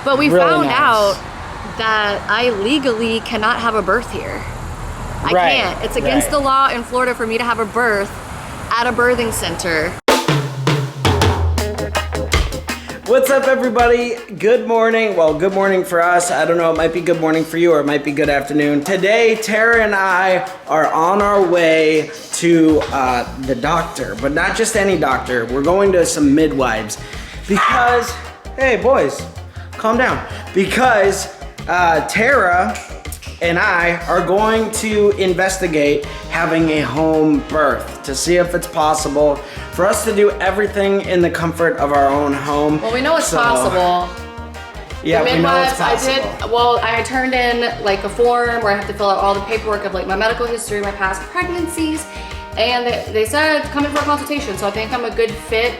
But we really found nice. out that I legally cannot have a birth here. I can't. It's against the law in Florida for me to have a birth at a birthing center. What's up, everybody? Good morning. Well, good morning for us. I don't know, it might be good morning for you or it might be good afternoon. Today, Terra and I are on our way to the doctor, but not just any doctor. We're going to some midwives because, hey boys, calm down. Because Terra and I are going to investigate having a home birth to see if it's possible for us to do everything in the comfort of our own home. Well, we know it's possible. Yeah, the we know it's midwives, possible. I turned in like a form where I have to fill out all the paperwork of like my medical history, my past pregnancies, and they said come in for a consultation, so I think I'm a good fit.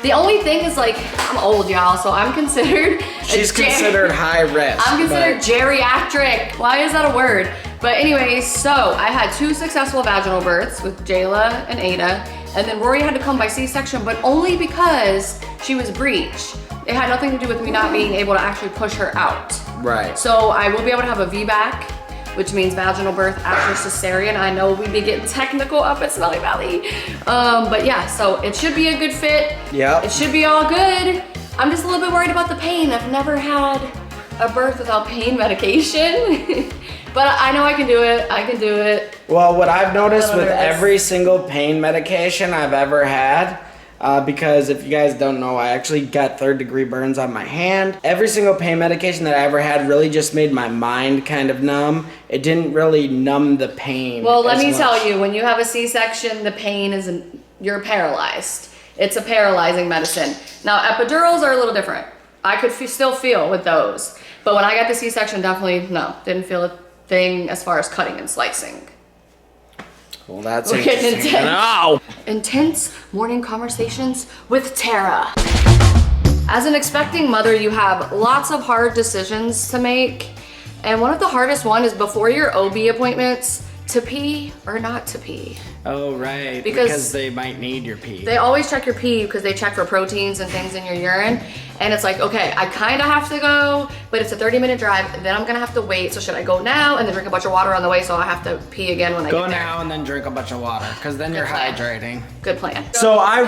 The only thing is like, I'm old, y'all, so I'm considered... She's considered high risk. I'm considered geriatric. Why is that a word? But anyways, so I had 2 successful vaginal births with Jayla and Aydah, and then Rory had to come by C-section, but only because she was breech. It had nothing to do with me not being able to actually push her out. Right. So I will be able to have a VBAC, which means vaginal birth after cesarean. I know we'd be getting technical up at Smelly Valley. But yeah, so it should be a good fit. Yeah. It should be all good. I'm just a little bit worried about the pain. I've never had a birth without pain medication. But I know I can do it. I can do it. Well, what I've noticed with every single pain medication I've ever had, because if you guys don't know, I actually got 3rd-degree burns on my hand. Every single pain medication that I ever had really just made my mind kind of numb. It didn't really numb the pain. Well, let me tell you, when you have a C-section, the pain isn't, you're paralyzed. It's a paralyzing medicine. Now, epidurals are a little different. I could still feel with those. But when I got the C-section, definitely, no, didn't feel a thing as far as cutting and slicing. Well, that's interesting. No! Intense morning conversations with Terra. As an expecting mother, you have lots of hard decisions to make. And one of the hardest one is before your OB appointments, to pee or not to pee. Oh, right. Because they might need your pee. They always check your pee because they check for proteins and things in your urine. And it's like, okay, I kind of have to go, but it's a 30-minute drive. Then I'm gonna have to wait. So should I go now and then drink a bunch of water on the way so I have to pee again when I get there? Go now and then drink a bunch of water because then you're hydrating. Good plan. So I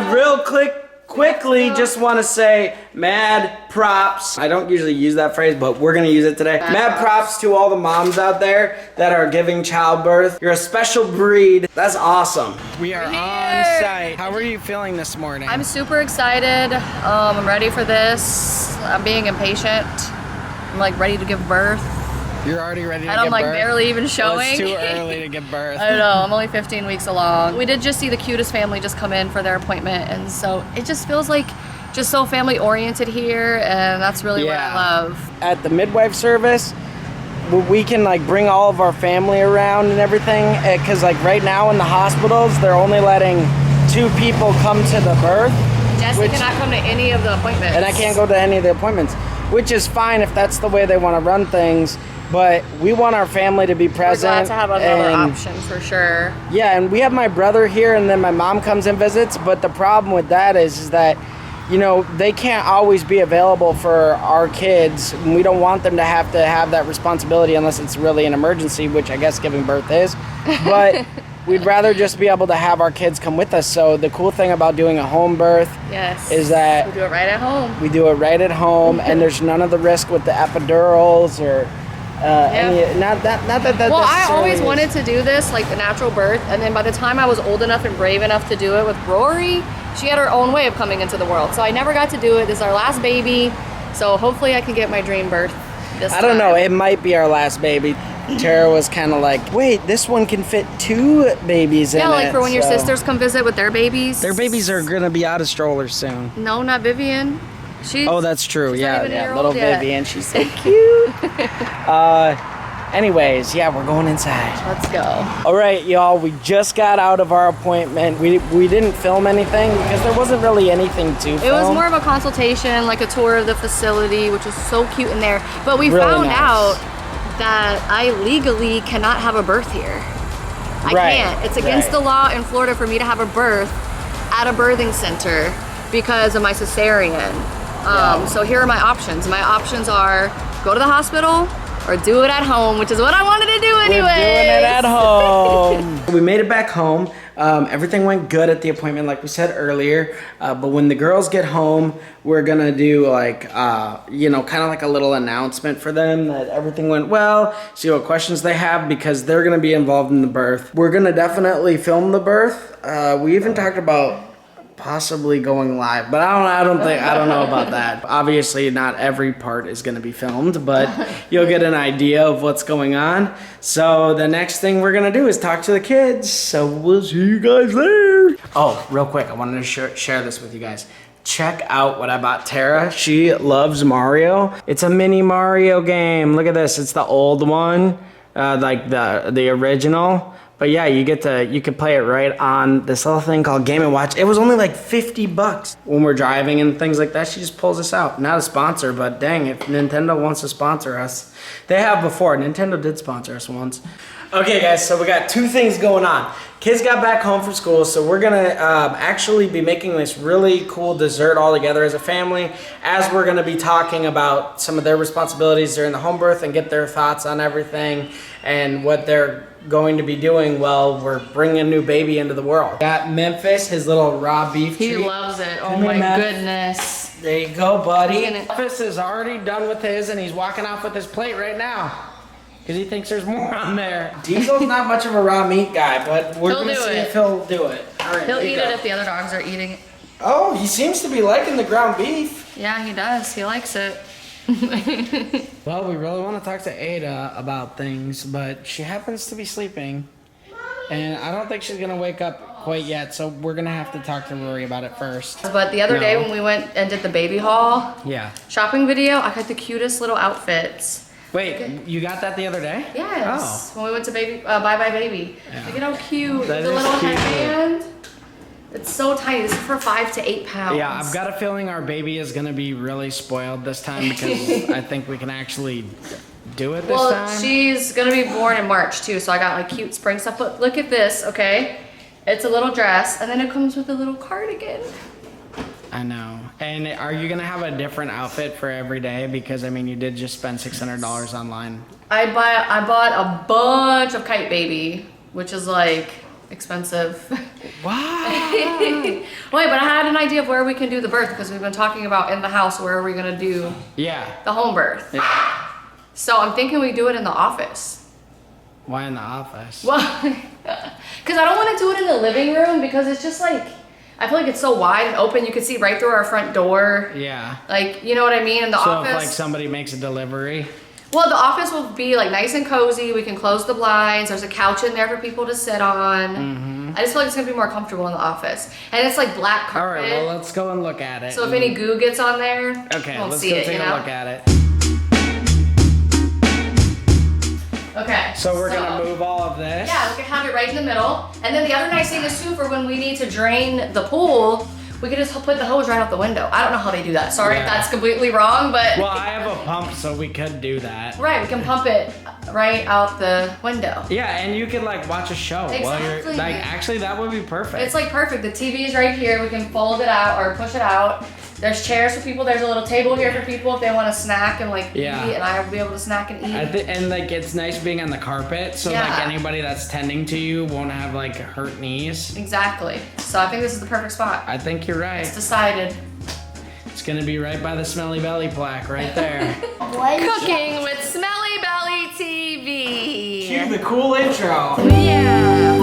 quickly just want to say mad props. I don't usually use that phrase, but we're gonna use it today. Mad props to all the moms out there that are giving childbirth. You're a special breed. That's awesome. We are on site. How are you feeling this morning? I'm super excited. I'm ready for this. I'm being impatient. I'm like ready to give birth. You're already ready to give birth? And I'm like barely even showing. Well, it's too early to give birth. I know, I'm only 15 weeks along. We did just see the cutest family just come in for their appointment, and so it just feels like just so family oriented here, and that's really what I love. At the midwife service, we can like bring all of our family around and everything, because like right now in the hospitals, they're only letting 2 people come to the birth. Jesse cannot come to any of the appointments. And I can't go to any of the appointments, which is fine if that's the way they want to run things. But we want our family to be present. We're glad to have another option for sure. Yeah, and we have my brother here, and then my mom comes and visits. But the problem with that is that, you know, they can't always be available for our kids. And we don't want them to have that responsibility unless it's really an emergency, which I guess giving birth is. But we'd rather just be able to have our kids come with us. So the cool thing about doing a home birth is that we do it right at home. We do it right at home, and there's none of the risk with the epidurals or not that. Well, I always wanted to do this, like the natural birth, and then by the time I was old enough and brave enough to do it with Rory, she had her own way of coming into the world. So I never got to do it. This is our last baby, so hopefully I can get my dream birth this time. I don't know. It might be our last baby. Tara was kind of like, wait, this one can fit 2 babies in it. Yeah, like for when your sisters come visit with their babies. Their babies are gonna be out of strollers soon. No, not Vivian. Oh, that's true. Yeah, little Vivian. She's so cute. Anyways, yeah, we're going inside. Let's go. All right, y'all, we just got out of our appointment. We didn't film anything because there wasn't really anything to film. It was more of a consultation, like a tour of the facility, which was so cute in there. But we found out that I legally cannot have a birth here. I can't. It's against the law in Florida for me to have a birth at a birthing center because of my cesarean. So here are my options. My options are go to the hospital or do it at home, which is what I wanted to do anyway. We're doing it at home. We made it back home. Everything went good at the appointment, like we said earlier. But when the girls get home, we're gonna do like, you know, kind of like a little announcement for them that everything went well. See what questions they have because they're gonna be involved in the birth. We're gonna definitely film the birth. We even talked about possibly going live, but I don't know about that. Obviously not every part is going to be filmed, but you'll get an idea of what's going on. So the next thing we're going to do is talk to the kids. So we'll see you guys there. Oh, real quick, I wanted to share this with you guys. Check out what I bought Terra. She loves Mario. It's a mini Mario game. Look at this. It's the old one, like the original. But yeah, you can play it right on this little thing called Game & Watch. It was only like $50 when we're driving and things like that. She just pulls us out. Not a sponsor, but dang, if Nintendo wants to sponsor us. They have before. Nintendo did sponsor us once. Okay guys, so we got two things going on. Kids got back home from school, so we're gonna actually be making this really cool dessert all together as a family, as we're gonna be talking about some of their responsibilities during the home birth and get their thoughts on everything and what they're going to be doing while we're bringing a new baby into the world. Got Memphis, his little raw beef treat. He loves it. Oh my goodness. There you go, buddy. Memphis is already done with his and he's walking off with his plate right now. Because he thinks there's more on there. Diesel's not much of a raw meat guy, but we're going to see if he'll do it. All right, he'll eat it if the other dogs are eating it. Oh, he seems to be liking the ground beef. Yeah, he does. He likes it. Well, we really want to talk to Aydah about things, but she happens to be sleeping. And I don't think she's going to wake up quite yet, so we're going to have to talk to Rory about it first. But the other day when we went and did the baby haul shopping video, I got the cutest little outfits. Wait, you got that the other day? Yes. Oh. When we went to Bye Bye Baby. Yeah. Look at how cute. That the little cute. headband. It's so tiny. This is for 5 to 8 pounds. Yeah, I've got a feeling our baby is going to be really spoiled this time because I think we can actually do it this time. Well, she's going to be born in March too, so I got like cute spring stuff. But look at this, okay? It's a little dress, and then it comes with a little cardigan. I know. And are you gonna have a different outfit for every day? Because I mean, you did just spend $600 online. I bought a bunch of Kite Baby, which is like expensive. Wow. Wait, but I had an idea of where we can do the birth because we've been talking about in the house where are we gonna do the home birth. Yeah. So I'm thinking we do it in the office. Why in the office? Well, because I don't want to do it in the living room because it's just like. I feel like it's so wide and open, you can see right through our front door. Yeah. Like, you know what I mean? In the office. So if like somebody makes a delivery? Well, the office will be like nice and cozy. We can close the blinds. There's a couch in there for people to sit on. Mm-hmm. I just feel like it's gonna be more comfortable in the office. And it's like black carpet. All right, well, let's go and look at it. So if any goo gets on there, okay, won't let's see go it, take a look at it. Okay. So we're gonna move all of this. Yeah, we can have it right in the middle. And then the other nice thing is too, for when we need to drain the pool, we could just put the hose right out the window. I don't know how they do that. Sorry if that's completely wrong, but. Well, I have a pump, so we could do that. Right, we can pump it right out the window. Yeah, and you can like watch a show while you're, like, actually that would be perfect. It's like perfect. The TV is right here. We can fold it out or push it out. There's chairs for people. There's a little table here for people if they want to snack and like eat, and I will be able to snack and eat. And like it's nice being on the carpet, so like anybody that's tending to you won't have like hurt knees. Exactly. So I think this is the perfect spot. I think you're right. It's decided. It's gonna be right by the Smelly Belly plaque right there. Cooking with Smelly Belly TV. Cue the cool intro. Yeah.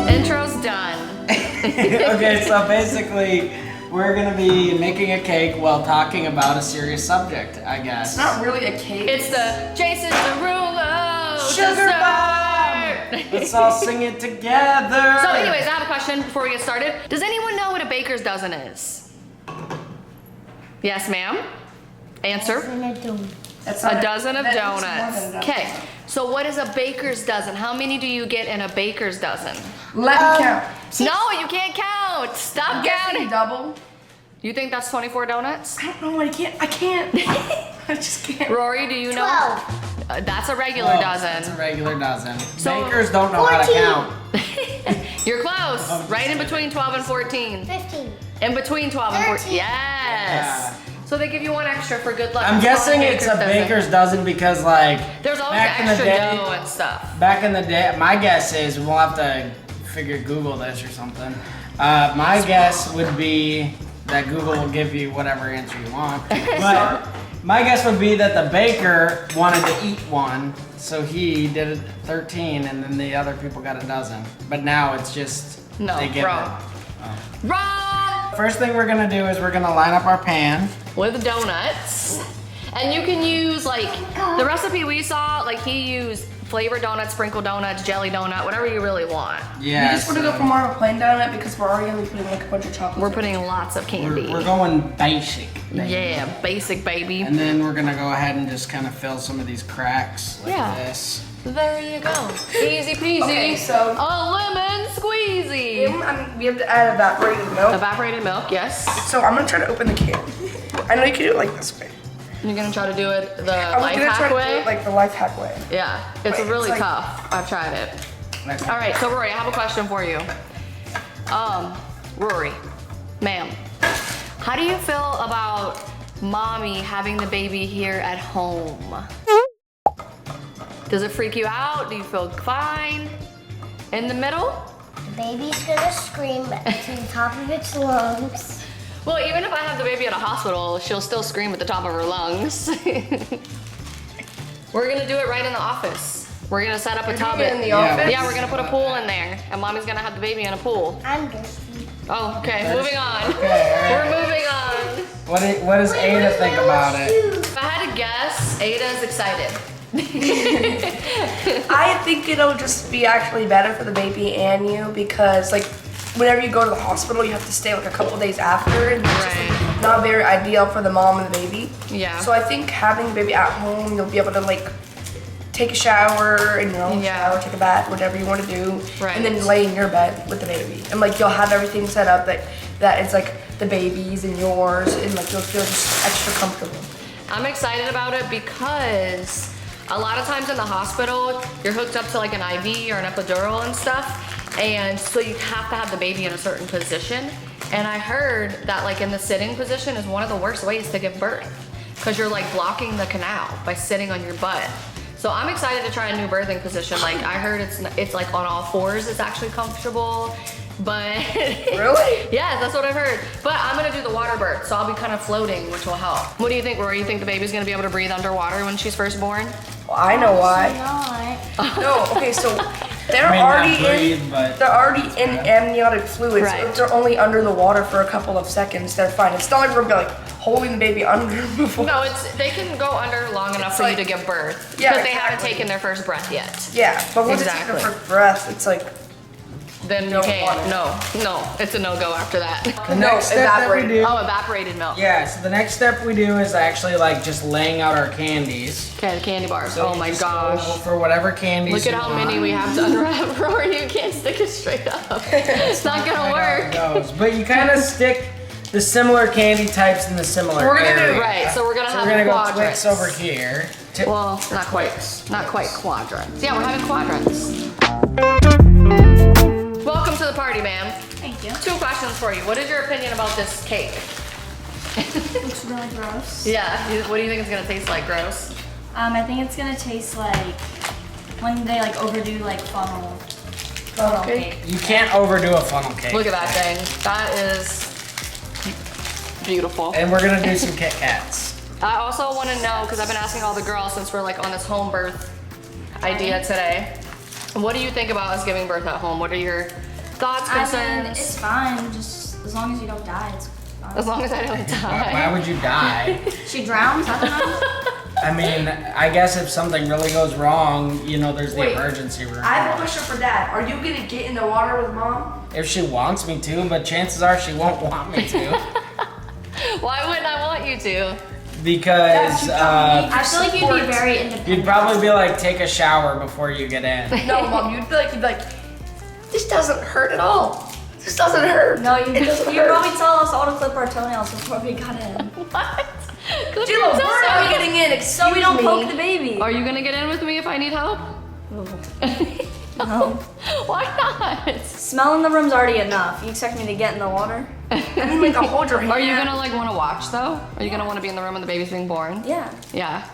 Intro's done. Okay, so basically we're gonna be making a cake while talking about a serious subject, I guess. It's not really a cake. It's the Jason Derulo Sugar Bomb! Let's all sing it together. So anyways, I have a question before we get started. Does anyone know what a baker's dozen is? Yes, ma'am? Answer. A dozen of donuts. Okay, so what is a baker's dozen? How many do you get in a baker's dozen? Let me count. No, you can't count. Stop counting. Double. You think that's 24 donuts? I don't know. I can't. I just can't. Rory, do you know? 12. That's a regular dozen. That's a regular dozen. So- Bakers don't know 14. how to count. You're close. Right in between 12 and 14. 15. In between 12 and 14. 13. Yes. So they give you one extra for good luck. I'm guessing it's a baker's dozen because like There's always back in the extra day- dough and stuff. back in the day, my guess is we'll have to Google this or something. My guess would be that Google will give you whatever answer you want. But my guess would be that the baker wanted to eat one, so he did it 13, and then the other people got a dozen. But now it's just No, they get wrong. it. Wrong! First thing we're gonna do is we're gonna line up our pan. With donuts. And you can use like, the recipe we saw, like he used flavored donuts, sprinkled donuts, jelly donut, whatever you really want. Yeah. We just want to go for more of a plain donut because we're already gonna be putting like a bunch of chocolate. We're putting lots of candy. We're going basic. baby. Yeah, basic baby. And then we're gonna go ahead and just kind of fill some of these cracks like Yeah. this. There you go. Easy peasy. Okay, so- a lemon squeezy. We have to add evaporated milk. Evaporated milk, yes. So I'm gonna try to open the can. I know you can do it like this way. You're gonna try to do it the I'm life gonna try hack to do way? it like the life hack way. Yeah, it's Wait, really it's like- tough. I've tried it. Like All right, so Rory, I have a question for you. Rory, ma'am, how do you feel about mommy having the baby here at home? Does it freak you out? Do you feel fine? In the middle? The baby's gonna scream to the top of its lungs. Well, even if I have the baby at a hospital, she'll still scream at the top of her lungs. We're gonna do it right in the office. We're gonna set up a tub. in the Yeah. office. Yeah, we're gonna put a pool in there, and mommy's gonna have the baby in a pool. I'm thirsty. Oh, okay, moving on. Okay, all We're right. moving on. What does Aydah think about it? If I had to guess, Aydah's excited. I think it'll just be actually better for the baby and you because like whenever you go to the hospital you have to stay like a couple days after and it's just Right. not very ideal for the mom and the baby. Yeah. So I think having the baby at home you'll be able to like take a shower in your own Yeah. shower, take a bath, whatever you want to do, Right. and then lay in your bed with the baby. And like you'll have everything set up that it's like the baby's and yours and like you'll feel just extra comfortable. I'm excited about it because a lot of times in the hospital, you're hooked up to like an IV or an epidural and stuff. And so you have to have the baby in a certain position. And I heard that like in the sitting position is one of the worst ways to give birth because you're like blocking the canal by sitting on your butt. So I'm excited to try a new birthing position. Like I heard it's like on all fours, it's actually comfortable. But Really? yeah, that's what I've heard. But I'm gonna do the water birth, so I'll be kind of floating, which will help. What do you think, Rory? You think the baby's gonna be able to breathe underwater when she's first born? Well, I know why. Not. No, okay, so they're May not already breathe, in but- they're already in amniotic fluid. Right. So if they're only under the water for a couple of seconds, they're fine. It's not like we're like holding the baby under before. No, they can go under long enough for you like- to give birth. Yeah, Because they haven't exactly. taken their first breath yet. Yeah, but once it's Exactly. taken for breath, it's like Then you Don't can't. want it. No, it's a no-go after that. The next step that we evaporated. do. Oh, evaporated milk. Yeah, so the next step we do is actually like just laying out our candies. Okay, the candy bars. So Oh you my just gosh. go for whatever candies. Look at you how want. many we have to unwrap, Rory. You can't stick it straight up. It's not gonna How work. it goes. But you kind of stick the similar candy types in the similar We're gonna do- area. Right, so we're gonna So have we're gonna go quadrants. Twix over here. Well, not quite quadrants. Yeah, we're having quadrants. Welcome to the party, ma'am. Thank you. 2 questions for you. What is your opinion about this cake? Looks really gross. Yeah, what do you think it's gonna taste like? Gross? I think it's gonna taste like when they like overdo like funnel okay. cake. You can't overdo a funnel cake. Look at that thing. That is beautiful. And we're gonna do some Kit Kats. I also want to know, because I've been asking all the girls since we're like on this home birth idea today. What do you think about us giving birth at home? What are your thoughts, I mean, concerns? it's fine, just as long as you don't die, it's fine. As long as I don't Why die. would you die? She drowns, I don't know. I mean, I guess if something really goes wrong, you know, there's the Wait, emergency room. I have a question for Dad. Are you gonna get in the water with Mom? If she wants me to, but chances are she won't want me to. Why wouldn't I want you to? Because I feel like you'd Support. be very independent. you'd probably be like, take a shower before you get in. No, Mom. You'd be like, this doesn't hurt at all. This doesn't hurt. No, you'd doesn't probably hurt. tell us all to clip our toenails before we got in. What? Clip Jayla, your we're not toenails. getting in. Excuse So we don't me. poke the baby. Are you gonna get in with me if I need help? No. Why not? Smelling the room's already enough. You expect me to get in the water? I mean, like, I'll hold your hand. Are you gonna like want to watch though? Are you gonna want to be in the room when the baby's being born? Yeah. Yeah.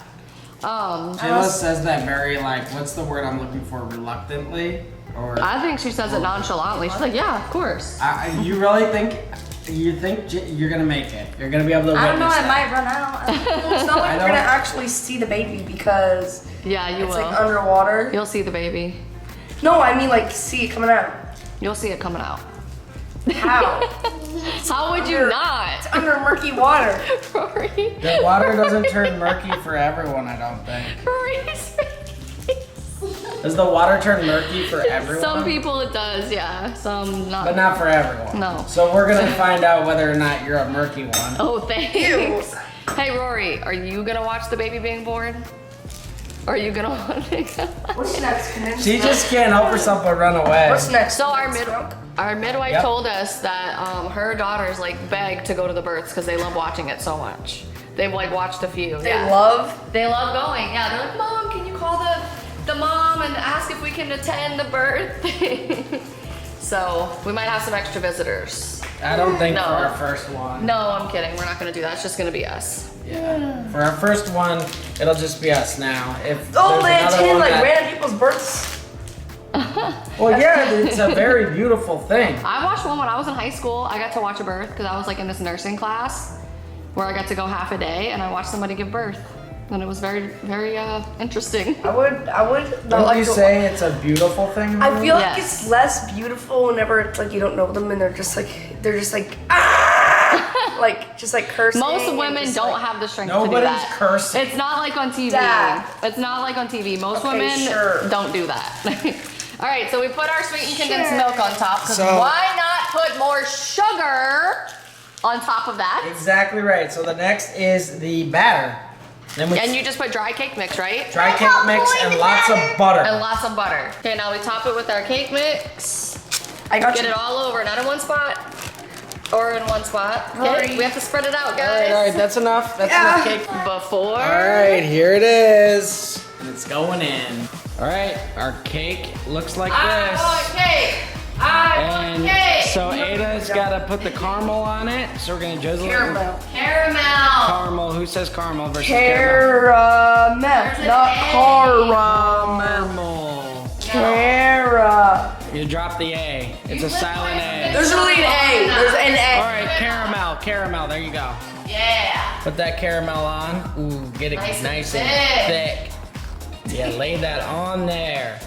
Jayla says that very like, what's the word I'm looking for? Reluctantly, or I think she says it nonchalantly. She's like, yeah, of course. you really think? You think you're gonna make it? You're gonna be able to witness I don't know, I that. might run out. It's not like we're gonna actually see the baby because Yeah, you it's will. like underwater. You'll see the baby. No, I mean like see it coming out. You'll see it coming out. How? How would you not? It's under murky water. Rory. The water doesn't turn murky for everyone, I don't think. Rory's Does the water turn murky for everyone? Some people it does, yeah. Some not. But not for everyone. No. So we're gonna find out whether or not you're a murky one. Oh, thanks. Hey, Rory, are you gonna watch the baby being born? Or are you gonna want to? What's next? Condensed She milk? just can't help herself but run away. What's next? So Condensed milk? our midwife Yep. told us that her daughters like beg to go to the births because they love watching it so much. They've like watched a few. They yeah. love. They love going. Yeah, they're like, Mom, can you call the mom and ask if we can attend the birth? So we might have some extra visitors. I don't think No. for our first one. No, I'm kidding. We're not gonna do that. It's just gonna be us. Yeah. For our first one, it'll just be us now. If Oh, there's they another attend one like that- random people's births. Well, yeah, it's a very beautiful thing. I watched one when I was in high school. I got to watch a birth because I was like in this nursing class where I got to go half a day and I watched somebody give birth. And it was very, very interesting. I would not Don't like you to- say it's a beautiful thing? I feel like Yes. it's less beautiful whenever it's like you don't know them and they're just like ah, like just like cursing. Most and women just, don't like- have the strength to do Nobody's that. cursing. It's not like on TV. Dad. It's not like on TV. Most Okay, women sure. don't do that. All right, so we put our sweetened condensed milk on top because So- why not put more sugar on top of that? Exactly right. So the next is the batter. Then we And you just put dry cake mix, right? dry cake mix and lots of butter. And lots of butter. Okay, now we top it with our cake mix. I got Get you. it all over, not in one spot. Or in one spot. Okay, Rory. we have to spread it out, All right, guys. that's enough. That's Yeah. enough cake. Before. All right, here it is. And it's going in. All right, our cake looks like I this. want cake. I And want cake. so Aydah's got to put the caramel on it. So we're gonna drizzle it. Caramel. Caramel. Caramel. Who says caramel versus caramel? Caramel, There's not an A. caramel. Caramel. Cara. You drop the A. It's a put silent A. There's really an A. There's an All A. right, caramel. There you go. Yeah. Put that caramel on. Ooh, get it Nice nice, and and thick. Yeah, lay that on there.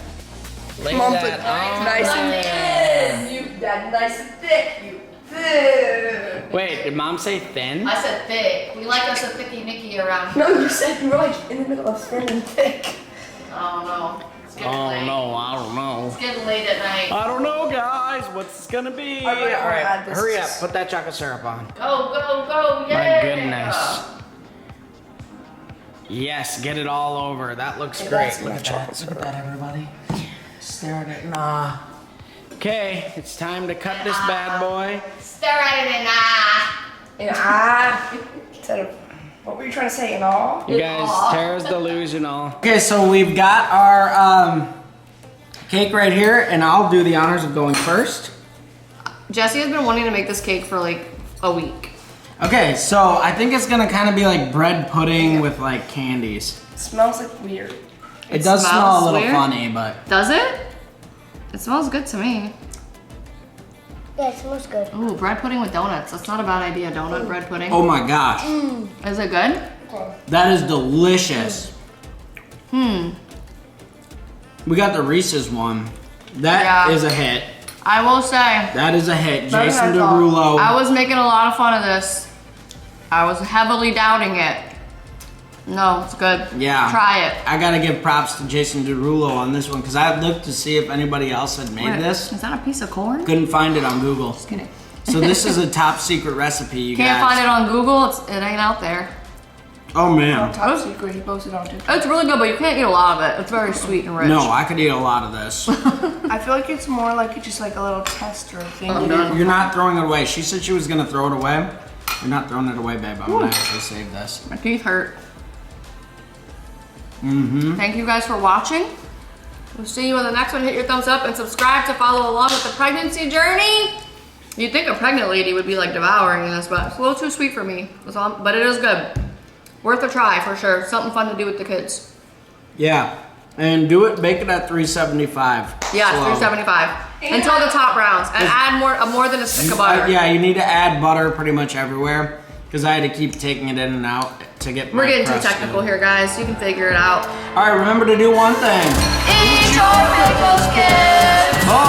Lay Come on, that put on nice and there. thin. You that nice and thick. You thin. Wait, did mom say thin? I said thick. We like us a thicky Nicky around here. No, you said you were like in the middle of thin and thick. Oh no. It's getting Oh late. no, I don't know. It's getting late at night. I don't know, guys. What's this gonna be? I might All right, add this. hurry up. Put that chocolate syrup on. Go, yeah. My goodness. Yes, get it all over. That looks great. that's Look my at chocolate that. Look at that, everybody. Stare at it. Nah. Okay, it's time to cut this bad boy. Stare at it and And instead of, what were you trying to say? And all? You guys, Terra's delusional. Okay, so we've got our cake right here, and I'll do the honors of going first. Jesse has been wanting to make this cake for like a week. Okay, so I think it's gonna kind of be like bread pudding with like candies. It smells like weird. It does smell a smells little weird? funny, but Does it? It smells good to me. Yeah, it smells good. Ooh, bread pudding with donuts. That's not a bad idea. Donut bread pudding. oh my gosh, Is it good? that is delicious. Hmm. We got the Reese's one. That is Yeah. a hit. I will say, That is a hit. Very Jason nice one. Derulo. I was making a lot of fun of this. I was heavily doubting it. No, it's good. Yeah. Try it. I gotta give props to Jason Derulo on this one because I looked to see if anybody else had made Wait, this. Is that a piece of corn? Couldn't find it on Google. Just kidding. So this is a top secret recipe, you Can't guys. find it on Google. It ain't out there. Oh man. Top secret he posted on TikTok. It's really good, but you can't eat a lot of it. It's very sweet and rich. No, I could eat a lot of this. I feel like it's more like just like a little tester thing. I'm done. You're not throwing it away. She said she was gonna throw it away. You're not throwing it away, babe. I'm gonna actually save this. My teeth hurt. Mm-hmm. Thank you guys for watching. We'll see you in the next one. Hit your thumbs up and subscribe to follow along with the pregnancy journey. You'd think a pregnant lady would be like devouring this, but it's a little too sweet for me. But it is good. Worth a try for sure. Something fun to do with the kids. Yeah. And bake it at 375. Yeah, slow. 375 until the top browns, and add more than a stick of butter. Yeah, you need to add butter pretty much everywhere because I had to keep taking it in and out to get. We're getting too crust technical in. here, guys. You can figure it out. All right, remember to do one thing. Eat your pickles, kids. Oh,